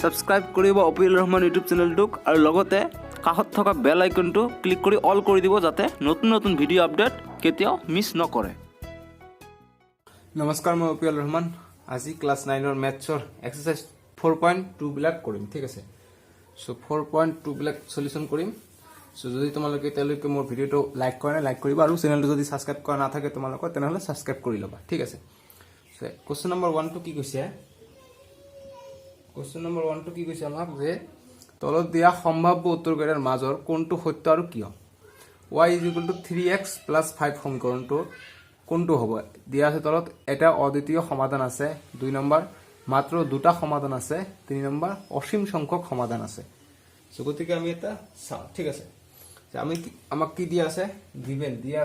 Subscribe কৰিব appeal Rahman YouTube চেনেলটোক আৰু লগতে কাষত থকা বেল আইকনটো ক্লিক কৰি অল কৰি দিব যাতে নতুন নতুন ভিডিঅ' আপডেট কেতিয়াও মিছ নকৰে। নমস্কাৰ, মই অপিল ৰহমান। আজি ক্লাছ 9ৰ মেথছৰ এক্সাৰসাইজ 4.2 বিলাক কৰিম, ঠিক আছে। সো 4.2 বিলাক সলিউশন কৰিম। সো যদি তোমালোকে এতিয়ালৈকে মোৰ ভিডিঅ'টো লাইক কৰা নাই, লাইক কৰিবা আৰু চেনেলটো যদি সাবস্ক্ৰাইব কৰা নাথাকে তোমালোকৰ তেনেহলে সাবস্ক্ৰাইব কৰি ল'বা, ঠিক আছে। সো কোৱেশ্চন নম্বৰ 1 টো কি কৈছে? কোৱেশ্চন নম্বৰ 1 টো কি কৈছে আমাক যে তলত দিয়া সম্ভাব্য উত্তৰকেইটাৰ মাজৰ কোনটো সত্য আৰু কিয়? y = 3x + 5 সমীকৰণটো কোনটো হ'ব? দিয়া আছে তলত এটা অদ্বিতীয় সমাধান আছে, 2 নম্বৰ মাত্ৰ দুটা সমাধান আছে, 3 নম্বৰ অসীম সংখ্যক সমাধান আছে। সো গতিকে আমি এটা চাও, ঠিক আছে। আমি আমাক কি দিয়া আছে? গিভেন দিয়া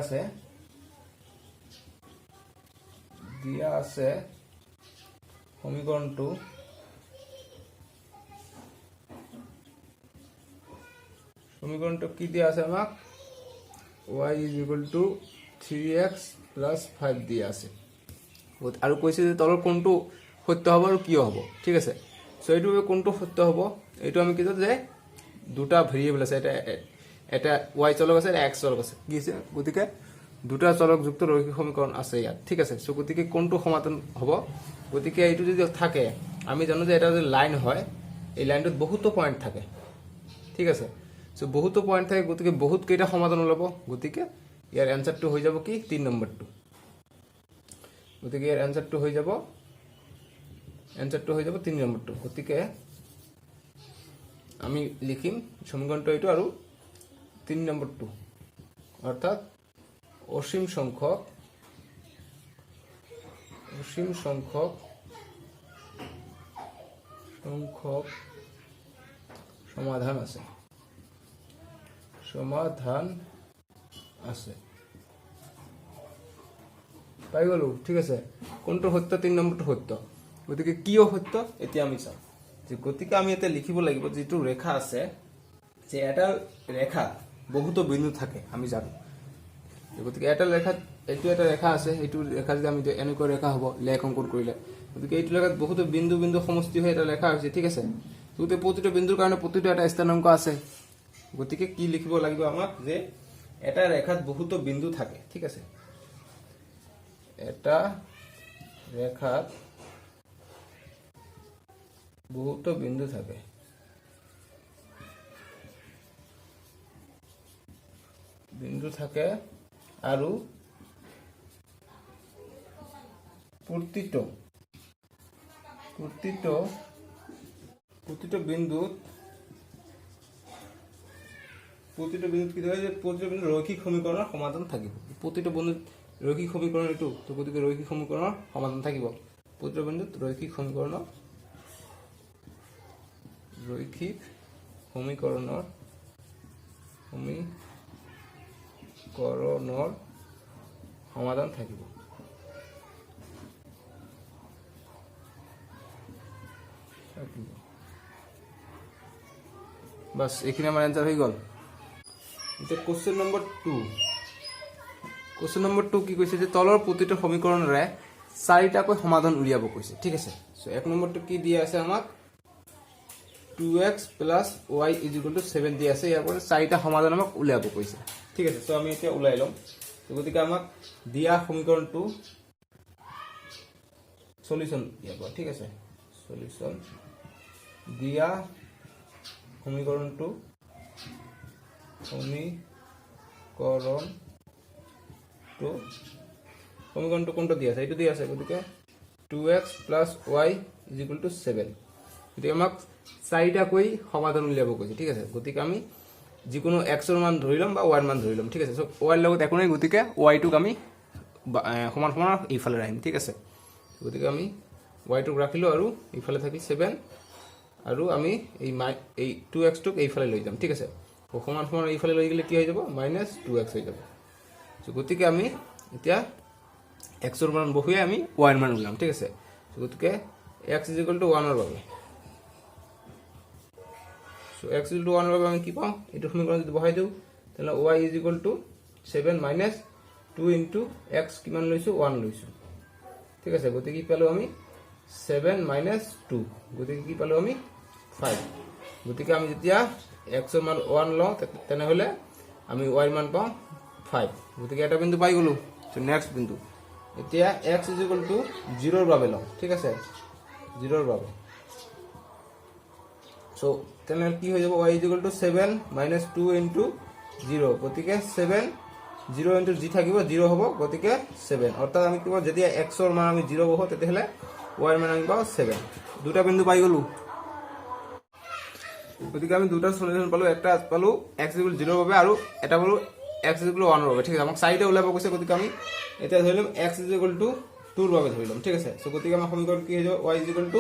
আছে সমীকৰণটো কি দিয়া আছে আমাক? y = 3x + 5 দিয়া আছে আৰু কৈছে যে তলৰ কোনটো সত্য হ'ব আৰু কিয় হ'ব, ঠিক আছে। সো এইটো কোনটো সত্য হ'ব? এইটো আমি কি যে দুটা ভেৰিয়েবল আছে, এটা y চলক আছে, এটা x চলক আছে, কি আছে? গতিকে দুটা চলক যুক্ত ৰৈখিক সমীকৰণ আছে ইয়াত, ঠিক আছে। সো গতিকে কোনটো সমাধান হ'ব? গতিকে এইটো যদি থাকে, আমি জানো যে এটা যদি লাইন হয়, এই লাইনটোত বহুতো পয়েন্ট থাকে, ঠিক আছে। সো বহুতো পয়েন্ট থাকে, গতিকে বহুত কেইটা সমাধান ওলাব। গতিকে ইয়াৰ এনসাৰটো হৈ যাব কি? 3 নম্বৰটো। গতিকে ইয়াৰ এনসাৰটো হৈ যাব 3 নম্বৰটো। গতিকে আমি লিখিম সমীকৰণটো এইটো আৰু 3 নম্বৰটো, অৰ্থাৎ অসীম সংখ্যক সমাধান আছে। পাই গলো, ঠিক আছে। কোনটো সত্য? 3 নম্বৰটো সত্য। গতিকে কিয় সত্য এতিয়া আমি চাম। যে গতিকে আমি এটা লিখিব লাগিব, যেটো ৰেখা আছে, যে এটা ৰেখা বহুতো বিন্দু থাকে আমি জানো। গতিকে এটা ৰেখাত এইটো এটা ৰেখা আছে, এইটো ৰেখা যদি আমি এনেকুৱা ৰেখা হ'ব লেখ অংকন কৰিলে, গতিকে এইটো ৰেখাত বহুতো বিন্দু সমষ্টি হৈ এটা ৰেখা হৈছে, ঠিক আছে। গতিকে প্ৰতিটো বিন্দুৰ কাৰণে প্ৰতিটো এটা স্থানাংক আছে। গতিকে কি লিখিব লাগিব আমাক? যে এটা ৰেখাত বহুতো বিন্দু থাকে, ঠিক আছে। এটা ৰেখাত বহুতো বিন্দু থাকে, আৰু প্ৰতিটো বিন্দুত কি হয়? যে প্ৰতিটো বিন্দুত ৰৈখিক সমীকৰণৰ সমাধান থাকিব। প্ৰতিটো বিন্দুত ৰৈখিক সমীকৰণ এইটো, তো গতিকে ৰৈখিক সমীকৰণৰ সমাধান থাকিব। প্ৰতিটো বিন্দুত ৰৈখিক সমীকৰণৰ সমাধান থাকিব। বাস, এইখিনি আমাৰ এনসাৰ হৈ গল। এতিয়া কোশ্চেন নম্বৰ 2 কি কৈছে? যে তলৰ প্ৰতিটো সমীকৰণৰে 4টাকৈ সমাধান উলিয়াব কৈছে, ঠিক আছে। সো 1 নম্বৰটো কি দিয়া আছে আমাক? 2x + y = 7 দিয়া আছে। ইয়াৰ পৰা 4টা সমাধান আমাক উলিয়াব কৈছে, ঠিক আছে। সো আমি এতিয়া উলাই লম। গতিকে আমাক দিয়া সমীকৰণটো সলিউশন ইয়াৰ পৰা, ঠিক আছে। সলিউশন দিয়া সমীকৰণটো কোনটো দিয়া আছে? এইটো দিয়া আছে। গতিকে 2x + y = 7। গতিকে আমাক 4টাকৈ সমাধান উলিয়াব কৈছে, ঠিক আছে। গতিকে আমি যিকোনো x ৰ মান ধৰি লম বা y ৰ মান ধৰি লম, ঠিক আছে। সো y ৰ লগত একো নাই, গতিকে y টোক আমি সমান এইফালে ৰাখিম, ঠিক আছে। গতিকে আমি y টোক ৰাখিলো আৰু এইফালে থাকিল 7, আৰু আমি এই 2x টোক এইফালে লৈ যাম, ঠিক আছে। সমান এইফালে লৈ গ'লে কি হৈ যাব? -2x হৈ যাব। সো গতিকে আমি এতিয়া x ৰ মান বহুৱাই আমি y ৰ মান উলিয়াম, ঠিক আছে। গতিকে x = 1 ৰ বাবে, সো x = 1 ৰ বাবে আমি কি পাম? এইটো সমীকৰণ যদি বহাই দিওঁ, তেনে y = 7 - 2 * x কিমান লৈছো? 1 লৈছো, ঠিক আছে। গতিকে কি পালো আমি? 7 - 2, গতিকে কি পালো আমি? 5 গতিকে আমি যেতিয়া x ৰ মান 1 লওঁ তেনেহলে আমি y ৰ মান পাওঁ 5 গতিকে এটা বিন্দু পাই গলো সো নেক্সট বিন্দু এতিয়া x = 0 ৰ বাবে লওঁ ঠিক আছে 0 ৰ বাবে সো তেনেহলে কি হৈ যাব y = 7 - 2 * 0 গতিকে 7 0 * g থাকিব 0 হ'ব গতিকে 7 অৰ্থাৎ আমি কিবা যেতিয়া x ৰ মান আমি 0 বহো তেতিয়াহলে y ৰ মান আমি পাওঁ 7 দুটা বিন্দু পাই গলো গতিকে আমি দুটা সলিউশন পালো একটা পালো x = 0 ৰ বাবে আৰু এটা পালো x = 1 ৰ বাবে ঠিক আছে আমাক চাৰিটা উলাব কৈছে গতিকে আমি এটা ধৰিলম x = 2 ৰ বাবে ধৰিলম ঠিক আছে সো গতিকে আমাৰ সমীকৰণ কি হৈ যাব y = 7 -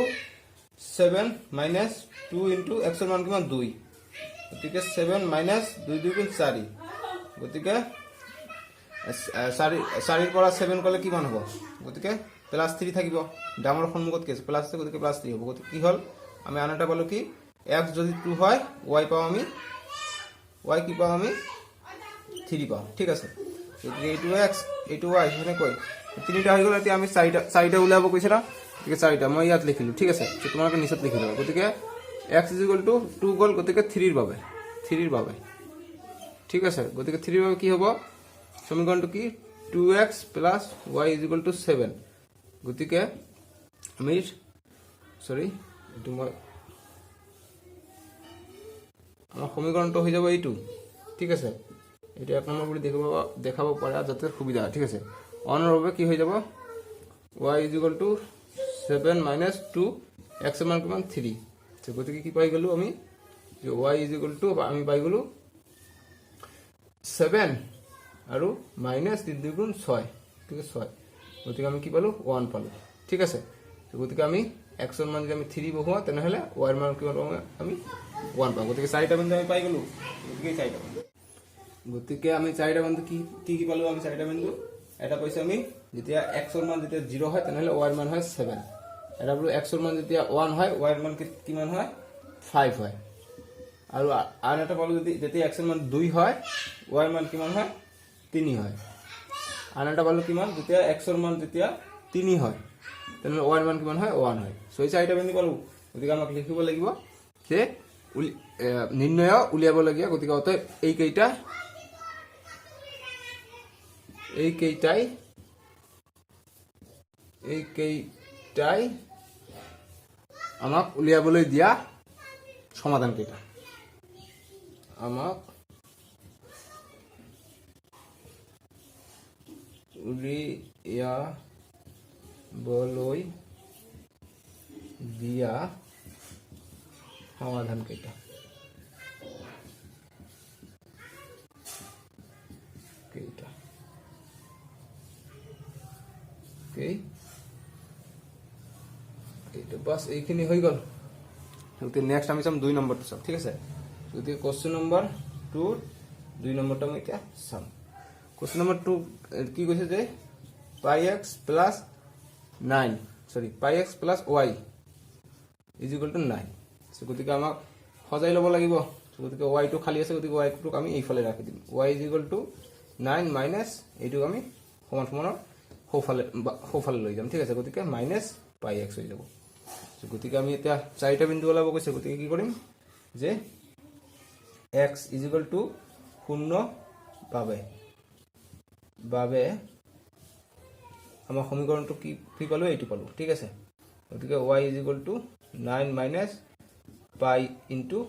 2 * x ৰ মান কিমান 2 গতিকে 7 - 2 * 2 = 4 গতিকে 4 পৰা 7 কলে কিমান হ'ব গতিকে +3 থাকিব ডাঙৰ সন্মুখত কি আছে প্লাস আছে গতিকে +3 হ'ব গতিকে কি হ'ল আমি আনটা পালো কি x যদি 2 হয় y পাও আমি y কি পাও আমি 3 পাও ঠিক আছে গতিকে এইটো x এইটো y মানে কই তিনিটা হৈ গ'ল এতিয়া আমি চাৰিটা উলাব কৈছে না ঠিক আছে চাৰিটা মই ইয়াত লিখিলো ঠিক আছে তো তোমালোকে নিচত লিখি লবা গতিকে x = 2 গ'ল গতিকে 3 ৰ বাবে ঠিক আছে গতিকে 3 ৰ বাবে কি হ'ব সমীকৰণটো কি 2x + y = 7 গতিকে আমি সৰি এটো মই আমাৰ সমীকৰণটো হৈ যাব এইটো ঠিক আছে এটা এক নম্বৰ কৰি দেখাব পাৰা যাতে সুবিধা ঠিক আছে অনৰ বাবে কি হৈ যাব y = 7 - 2 x ৰ মান কিমান 3 তো গতিকে কি পাই গলো আমি যে y = আমি পাই গলো 7 আৰু -3 * 2 = 6 ঠিক আছে 6 গতিকে আমি কি পালো 1 পালো ঠিক আছে তো গতিকে আমি x ৰ মান যদি আমি 3 বহোৱা তেনেহলে y ৰ মান কিমান পাম আমি 1 পাম গতিকে চাৰিটা বিন্দু আমি পাই গলো গতিকে আমি চাৰিটা বিন্দু কি পালো আমি চাৰিটা বিন্দু এটা কৈছে আমি যেতিয়া x ৰ মান যেতিয়া 0 হয় তেনেহলে y ৰ মান হয় 7 এটা বলো x ৰ মান যেতিয়া 1 হয় y ৰ মান কিমান হয় 5 হয় আৰু আন এটা পালো যেতিয়া x ৰ মান 2 হয় y ৰ মান কিমান হয় 3 হয় আন এটা পালো কিমান যেতিয়া x ৰ মান যেতিয়া 3 হয় তেনেহলে y ৰ মান কিমান হয় 1 হয় সো এই চাৰিটা বিন্দু পালো গতিকে আমাক লিখিব লাগিব যে নিৰ্ণয় উলিয়াব লাগিব গতিকে অতএব এই কেইটাই আমাক উলিয়াবলৈ দিয়া সমাধান কেইটা আমাক উলিয়াবলৈ দিয়া সমাধান কেইটা এইটো বাস এইখিনি হৈ গল গতিকে নেক্সট আমি চাম 2 নম্বৰটো চাম ঠিক আছে গতিকে কোশ্চেন নম্বৰ 2 2 নম্বৰটো আমি এতিয়া চাম কোশ্চেন নম্বৰ 2 কি কৈছে যে πx + 9 সৰি πx + y = 9 সো গতিকে আমাক সজাই ল'ব লাগিব গতিকে y টো খালি আছে গতিকে y টোক আমি এইফালে ৰাখি দিম y = 9 মাইনাস এইটো আমি সমান সমানৰ সোফালে লৈ যাম ঠিক আছে গতিকে -πx হৈ যাব সো গতিকে আমি এটা চাৰিটা বিন্দু ওলাব কৈছে গতিকে কি কৰিম যে x = 0 বাবে আমাৰ সমীকৰণটো কি পালো এইটো পালো ঠিক আছে গতিকে y = 9 মাইনাস π ইনটু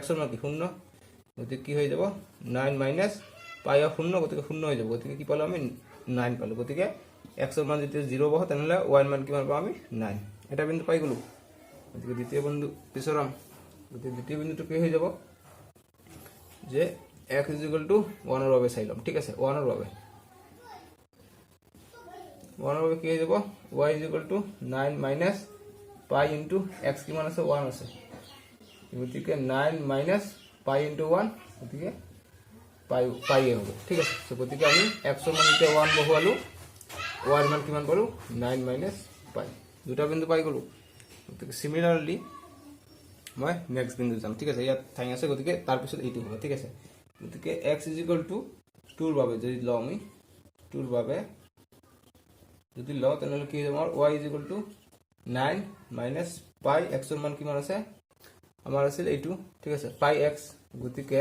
x ৰ মান কি 0 গতিকে কি হৈ যাব 9 মাইনাস π অফ 0 গতিকে 0 হৈ যাব গতিকে কি পালো আমি 9 পালো গতিকে x ৰ মান যেতিয়া 0 বহ তেনেহলে y ৰ মান কিমান পাম আমি 9 এটা বিন্দু পাই গলো গতিকে দ্বিতীয় বিন্দু পিছৰাম গতিকে দ্বিতীয় বিন্দুটো কি হৈ যাব যে x = 1 ৰ বাবে চাইলাম ঠিক আছে 1 ৰ বাবে কি হৈ যাব y = 9 মাইনাস π ইনটু x কিমান আছে 1 আছে গতিকে 9 মাইনাস π ইনটু 1 গতিকে পাই হ'ব ঠিক আছে সো গতিকে আমি x ৰ মান এতিয়া 1 বহুৱালো y ৰ মান কিমান পালো 9 মাইনাস π দুটা বিন্দু পাই গলো গতিকে সিমিলাৰলি মই নেক্সট বিন্দু যাম ঠিক আছে ইয়াত ঠাই আছে গতিকে তাৰ পিছত এইটো হ'ব ঠিক আছে গতিকে x = 2 ৰ বাবে যদি লওঁ আমি 2 ৰ বাবে যদি লওঁ তেনেহলে কি হ'ব আমাৰ y = 9 মাইনাস π x ৰ মান কিমান আছে আমাৰ আছিল এইটো ঠিক আছে পাই এক্স গতিকে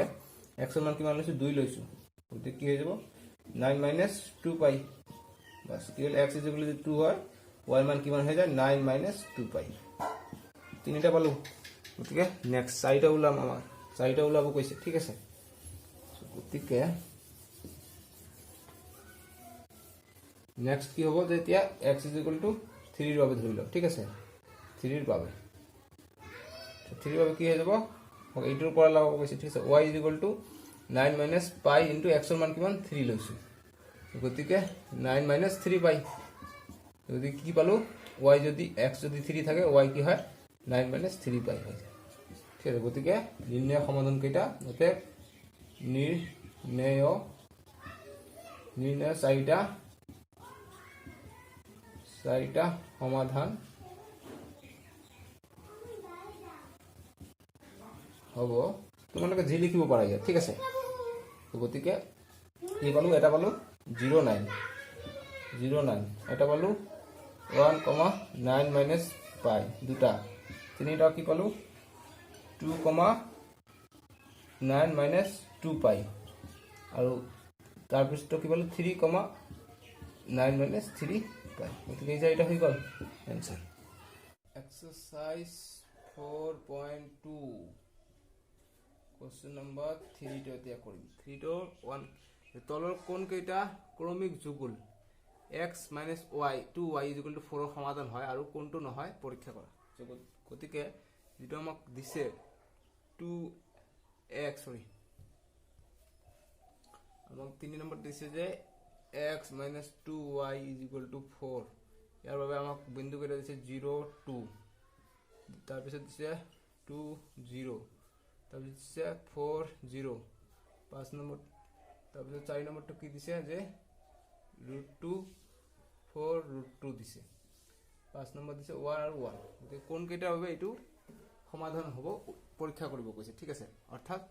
এক্সৰ মান কিমান লৈছো 2 লৈছো গতিকে কি হৈ যাব 9 মাইনাস 2 পাই বাস কি হ'ল x 2 হয় y মান কিমান হৈ যায় 9 মাইনাস 2 পাই তিনিটা পালো গতিকে নেক্সট চাৰিটা ওলাম আমাৰ চাৰিটা ওলাব কৈছে ঠিক আছে গতিকে নেক্সট কি হ'ব যেতিয়া x 3 ৰ বাবে ধৰি লও ঠিক আছে 3 ৰ বাবে 3 ৰ বাবে কি হৈ যাব এইটোৰ পৰা লগাব কৈছে ঠিক আছে y 9 minus pi into x ৰ মান কিমান 3 লৈছো গতিকে 9 minus 3 pi যদি কি পালো y যদি x যদি 3 থাকে y কি হয় 9 minus 3 pi হয় ঠিক আছে গতিকে নিৰ্ণয় সমাধান কেইটা মতে নিৰ্ণয় চাৰিটা সমাধান হ'ব তোমালোকে যি লিখিব পাৰা ইয়াত ঠিক আছে গতিকে কি পালো এটা পালো 09 এটা পালো 1,9 minus pi দুটা তিনিটা কি পালো 2,9 minus 2 pi আৰু তাৰ পিছত কি পালো 3,9 minus 3 pi গতিকে এই চাৰিটা হৈ গ'ল आंसर এক্সাৰসাইজ 4.2 क्वेश्चन नंबर 3 টো এতিয়া কৰিম 3 টো 1 তলৰ কোন কেইটা ক্ৰমিক যুগল x y 2y 4 ৰ সমাধান হয় আৰু কোনটো নহয় পৰীক্ষা কৰা গতিকে যেটো আমাক দিছে 2x সৰি আমাক 3 নম্বৰ দিছে যে x 2y 4 ইয়াৰ বাবে আমাক বিন্দু কেইটা দিছে 0 2 তাৰ পিছত দিছে 2 0 तब से 4 0 5 नंबर तब से 4 नंबर तो की दिसे जे √2 4 √2 दिसे 5 नंबर दिसे 1 और 1 গতি কোন কেইটা হবে এটু সমাধান হ'ব পৰীক্ষা কৰিব কৈছে ঠিক আছে অৰ্থাৎ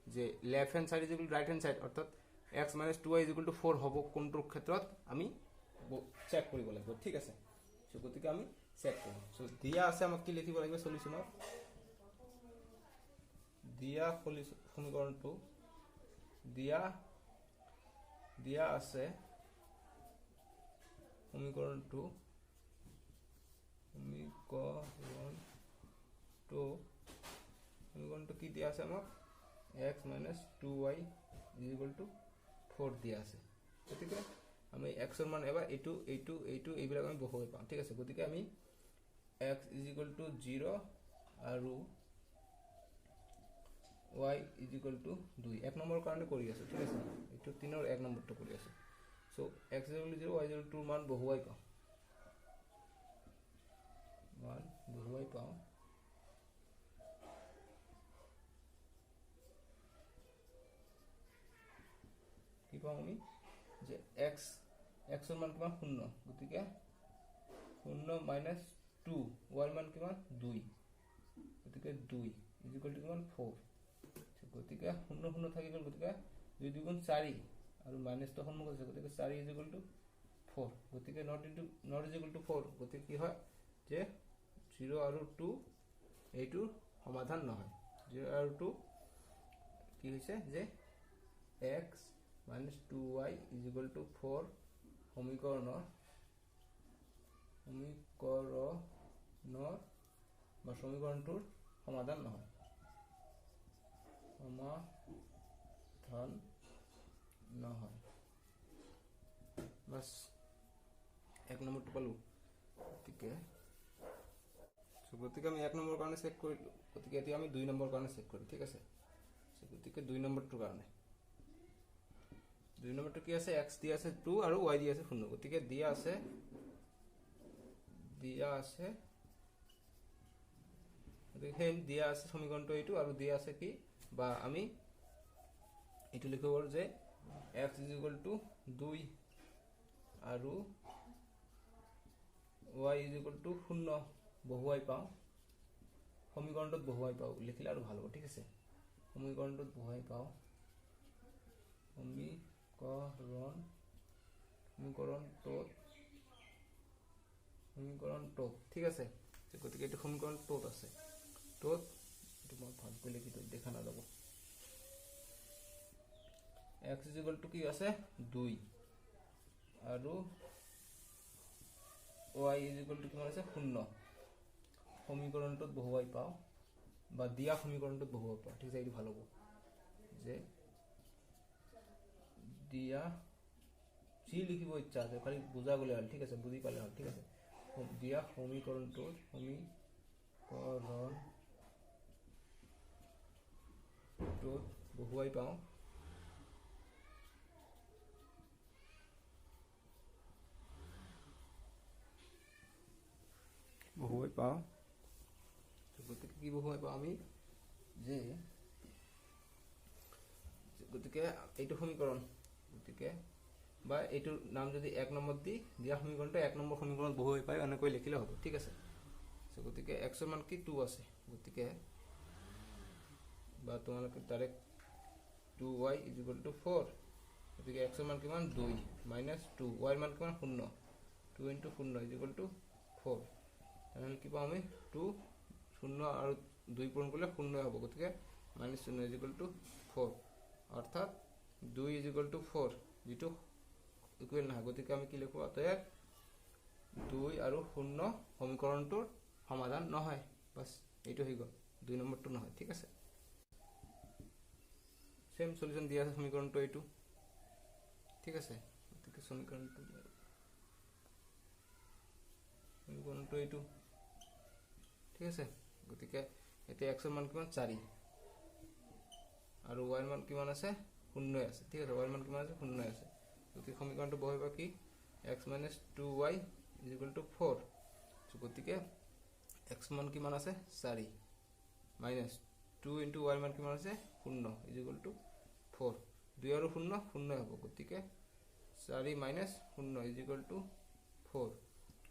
যে left hand side right hand side অৰ্থাৎ x 2y 4 হ'ব কোনটোৰ ক্ষেত্ৰত আমি চেক কৰিব লাগিব ঠিক আছে সো গতিকে আমি চেক কৰিম সো দিয়া আছে আমাক কি লিখিব লাগিব সলিউশনত দিয়া সমীকৰণটো দিয়া আছে সমীকৰণটো কি দিয়া আছে আমাক x 2y 4 দিয়া আছে গতিকে আমি x ৰ মান এবাৰ এইটো এইবিলাক আমি বহুৱাই পাম ঠিক আছে গতিকে আমি x 0 আৰু y 2 এক নম্বৰ কাৰণে কৰি আছে ঠিক আছে এইটো 3 ৰ এক নম্বৰটো কৰি আছে সো x 0 y 2 মান বহুৱাই পাওঁ কি পাওঁ আমি যে x ৰ মান কিমান 0 গতিকে 0 minus 2 y মান কিমান 2 গতিকে 2 কিমান 4 গতিকে 0 0 থাকি গল গতিকে 2 2 গুণ 4 আৰু মাইনাস তো সন্মুখ আছে গতিকে 4 4 গতিকে not 4 গতিকে কি হয় যে 0 আৰু 2 এইটো সমাধান নহয় 0 আৰু 2 কি হৈছে যে x 2y 4 সমীকৰণৰ বা সমীকৰণটোৰ সমাধান নহয় সমাধান নহয় বাস এক নম্বৰটো পালো গতিকে আমি এক নম্বৰ কাৰণে চেক কৰিলো গতিকে এতিয়া আমি 2 নম্বৰ কাৰণে চেক কৰিম ঠিক আছে গতিকে 2 নম্বৰটোৰ কাৰণে 2 নম্বৰটো কি আছে x দিয়া আছে 2 আৰু y দিয়া আছে 0 গতিকে দিয়া আছে হেম দিয়া আছে সমীকৰণটো এইটো আৰু দিয়া আছে কি বা আমি এইটো লিখিব পাৰো যে x 2 আৰু y 0 বহুৱাই পাওঁ সমীকৰণটোত বহুৱাই পাওঁ লিখিলে আৰু ভাল হ'ব ঠিক আছে সমীকৰণটোত বহুৱাই পাওঁ সমীকৰণটো ঠিক আছে গতিকে এইটো সমীকৰণ টোত আছে টোত কৈ লিখি দিওঁ, দেখা নাযাব। x ইকুৱেল টু কি আছে 2 আৰু y ইকুৱেল টু কিমান আছে 0। সমীকৰণটোত বহুৱাই পাওঁ বা দিয়া সমীকৰণটোত বহুৱাই পাওঁ, ঠিক আছে। এইটো ভাল হ'ব যে দিয়া যি লিখিব ইচ্ছা আছে খালি বুজা গ'লে হ'ল, ঠিক আছে, বুজি পালে হ'ল, ঠিক আছে। দিয়া সমীকৰণটোত বহুৱাই পাওঁ গতিকে কি বহুৱাই পাওঁ আমি যে গতিকে এইটো সমীকৰণ, গতিকে বা এইটোৰ নাম যদি 1 নম্বৰ দি দিয়া সমীকৰণটো 1 নম্বৰ সমীকৰণত বহুৱাই পাই এনেকৈ লিখিলে হ'ব, ঠিক আছে। গতিকে x ৰ মান কি 2 আছে, গতিকে বা তোমালোকে ডাইৰেক্ট 2y ইকুৱেল টু 4, গতিকে x ৰ মান কিমান 2 মাইনাছ 2, y ৰ মান কিমান 0, 2 ইনটু 0 ইকুৱেল টু 4। তেনেহ'লে কি পাওঁ আমি 2 0 আৰু 2 পূৰণ কৰিলে 0 হ'ব, গতিকে মাইনাছ 0 ইকুৱেল টু 4, অৰ্থাৎ 2 ইকুৱেল টু 4 যিটো ইকুৱেল নহয়। গতিকে আমি কি লিখোঁ, অতএব 2 আৰু 0 সমীকৰণটোৰ সমাধান নহয়, বাছ এইটো হৈ গ'ল, 2 নম্বৰটো নহয়, ঠিক আছে। সেম সলিউশন দিয়া আছে সমীকৰণটো এইটো, ঠিক আছে। গতিকে সমীকৰণটো এইটো, ঠিক আছে। গতিকে এতিয়া x ৰ মান কিমান 4 আৰু y ৰ মান কিমান আছে 0 আছে, ঠিক আছে। y ৰ মান কিমান আছে 0 আছে, গতিকে সমীকৰণটো বহাব কি x minus 2y is equal to 4। গতিকে x মান কিমান আছে 4 মাইনাছ 2 ইনটু y মান কিমান আছে 0 is equal to 4। 2 আৰু 0 0 হ'ব, গতিকে 4 মাইনাছ 0 is equal to 4।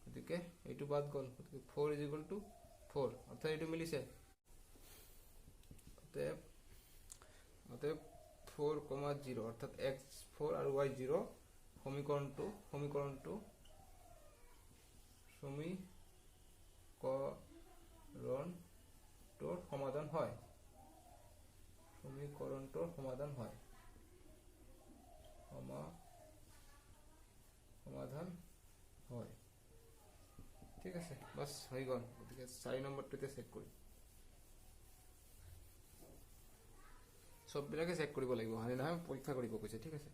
গতিকে এইটো বাদ গ'ল, গতিকে 4 is equal to 4, অৰ্থাৎ এইটো মিলিছে। অতএব 4, 0 অৰ্থাৎ x 4 আৰু y 0 সমীকৰণটোৰ সমাধান হয়, ঠিক আছে। বাস হৈ গ'ল। গতিকে 4 নম্বৰটোতে চেক কৰি সববিলাকে চেক কৰিব লাগিব, হয়নে নহয় পৰীক্ষা কৰিব কৈছে, ঠিক আছে।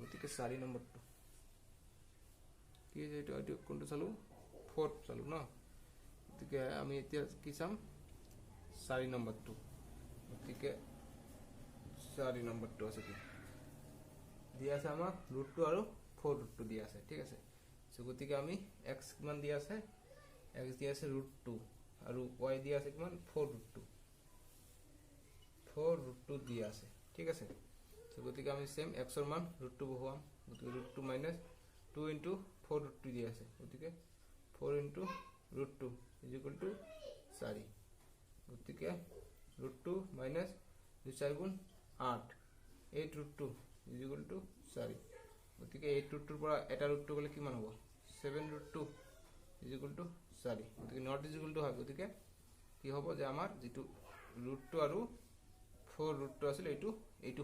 গতিকে 4 নম্বৰটো কি যে এইটো কোনটো চালো 4 চালো ন, গতিকে আমি এতিয়া কি চাম 4 নম্বৰটো। গতিকে 4 নম্বৰটো আছে কি দিয়া আছে আমাক √2 আৰু 4 √2 দিয়া আছে, ঠিক আছে। গতিকে আমি x কিমান দিয়া আছে, x দিয়া আছে √2 আৰু y দিয়া আছে কিমান 4 √2 দিয়া আছে, ঠিক আছে। গতিকে আমি সেম x ৰ মান √2 বহুৱাম, গতিকে √2 মাইনাছ 2 ইনটু 4 √2 দিয়া আছে, গতিকে 4 ইনটু √2 ইজ ইকুৱেল টু 4। গতিকে √2 মাইনাছ 2 4 গুণ 8, 8 √2 ইজ ইকুৱেল টু 4। গতিকে 8 √2 পৰা এটা √2 গ'লে কিমান হ'ব 7 √2 ইজ ইকুৱেল টু 4। গতিকে নট ইজ ইকুৱেল টু হয়, গতিকে কি হ'ব যে আমাৰ যিটো √2 আৰু 4 √2 আছিল এইটো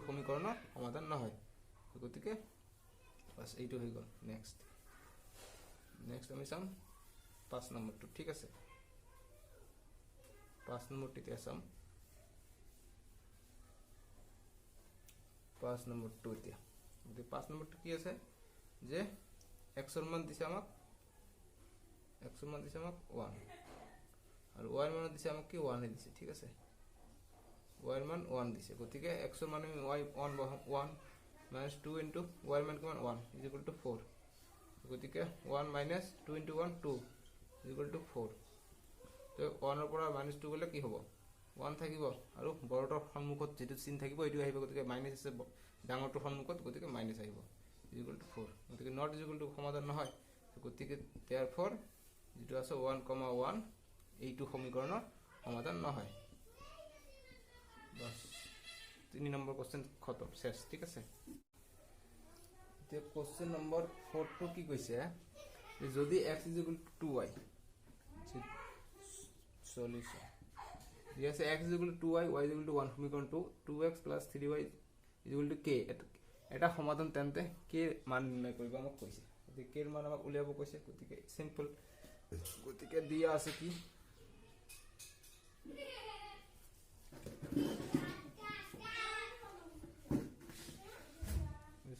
সমীকৰণৰ সমাধান নহয়। গতিকে বাস এইটো হৈ গ'ল। নেক্সট আমি চাম 5 নম্বৰটো, ঠিক আছে। 5 নম্বৰটো এতিয়া চাম 5 নম্বৰটো এতিয়া। গতিকে 5 নম্বৰটো কি আছে যে x ৰ মান দিছে আমাক 1 আৰু y ৰ মান দিছে আমাক কি 1 দিছে, ঠিক আছে। y ৰ মান 1 দিছে, গতিকে x ৰ মান আমি y 1 মাইনাছ 2 ইনটু y ৰ মান কিমান 1 ইজ ইকুৱেল টু 4। গতিকে 1 minus 2 into 1 2 is equal to 4। তো 1 ৰ পৰা মাইনাছ 2 গ'লে কি হ'ব 1 থাকিব আৰু বড়টোৰ সন্মুখত যেটো চিন থাকিব এইটো আহিব, গতিকে মাইনাছ আছে ডাঙৰটোৰ সন্মুখত, গতিকে মাইনাছ আহিব ইজ ইকুৱেল টু 4। গতিকে নট ইজ ইকুৱেল টু সমাধান নহয়, গতিকে therefore যেটো আছে 1, 1 এইটো সমীকৰণৰ সমাধান নহয়। বাস 3 নম্বৰ কোশ্চেন খতম, শেষ, ঠিক আছে। এতিয়া কোশ্চেন নম্বৰ 4 টো কি কৈছে যদি x is equal to 2y, solution দিয়া আছে x equal to 2y y equal to 1 সমীকৰণটো 2x plus 3y equal to k এটা সমাধান তেন্তে k মান নিৰ্ণয় কৰিব আমাক কৈছে গতিকে k ৰ মান আমাক উলিয়াব কৈছে গতিকে সিম্পল গতিকে দিয়া আছে কি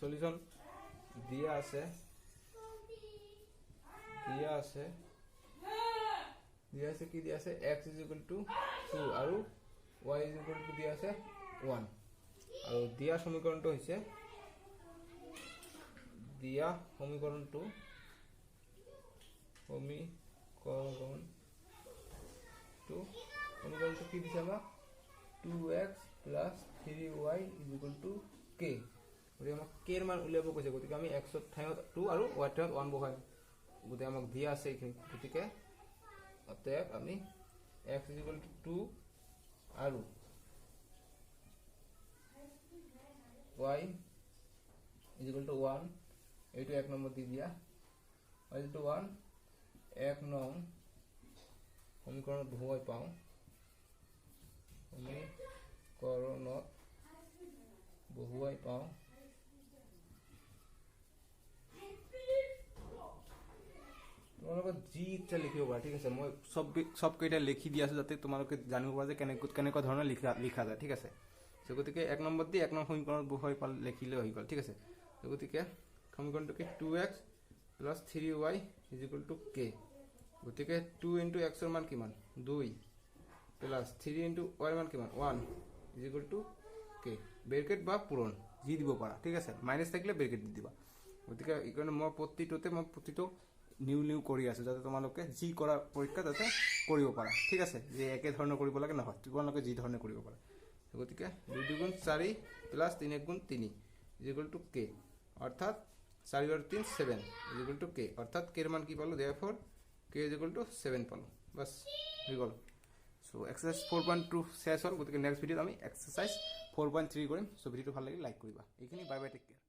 সলিউশন দিয়া আছে কি দিয়া আছে x is equal to 2 আৰু y is equal to দিয়া আছে 1 আৰু দিয়া সমীকৰণটো হৈছে সমীকৰণটো কি দিছে আমাক 2x plus 3y is equal to k গতিকে আমাক k ৰ মান উলিয়াব কৈছে গতিকে আমি x ৰ ঠাইত 2 আৰু y ৰ ঠাইত 1 বহাই গতিকে আমাক দিয়া আছে এইখিনি গতিকে অতএব আমি x is equal to 2 আৰু y is equal to 1 এইটো এক নম্বৰ দি দিয়া y is equal to 1 এক নং সমীকৰণত বহুৱাই পাওঁ সমীকৰণত বহুৱাই পাওঁ তোমালোকে যি ইচ্ছা লিখিব পাৰা ঠিক আছে মই সব কেইটা লিখি দি আছো যাতে তোমালোকে জানিব পাৰা যে কেনেকুৱা ধৰণৰ লিখা যায় ঠিক আছে গতিকে এক নম্বৰ দি এক নং সমীকৰণত বহুৱাই পাল লিখিলে হৈ গ'ল ঠিক আছে গতিকে সমীকৰণটো কি 2x plus 3y is equal to k গতিকে 2 into x ৰ মান কিমান 2 plus 3 into y ৰ মান কিমান 1 is equal to k bracket বা পূৰণ যি দিব পাৰা ঠিক আছে মাইনাস থাকিলে ব্ৰেকেট দি দিবা গতিকে ইকনে মই প্ৰতিটো নিউ কৰি আছো যাতে তোমালোকে যি কৰা পৰীক্ষা যাতে কৰিব পাৰা ঠিক আছে যে একে ধৰণৰ কৰিব লাগে নহয় তোমালোকে যি ধৰণে কৰিব পাৰা গতিকে 2 গুণ 4 প্লাস 3 গুণ 3 is equal to k অৰ্থাৎ 4 और 3 7 is equal to k অর্থাৎ k এর মান কি পালো therefore k is equal to 7 পালো বাস হই গল সো এক্সারসাইজ 4.2 শেষ হল গতিকে নেক্সট ভিডিওত আমি এক্সারসাইজ 4.3 কৰিম সো ভিডিওটো ভাল লাগিলে লাইক কৰিবা এইখিনি বাই বাই টেক কেয়াৰ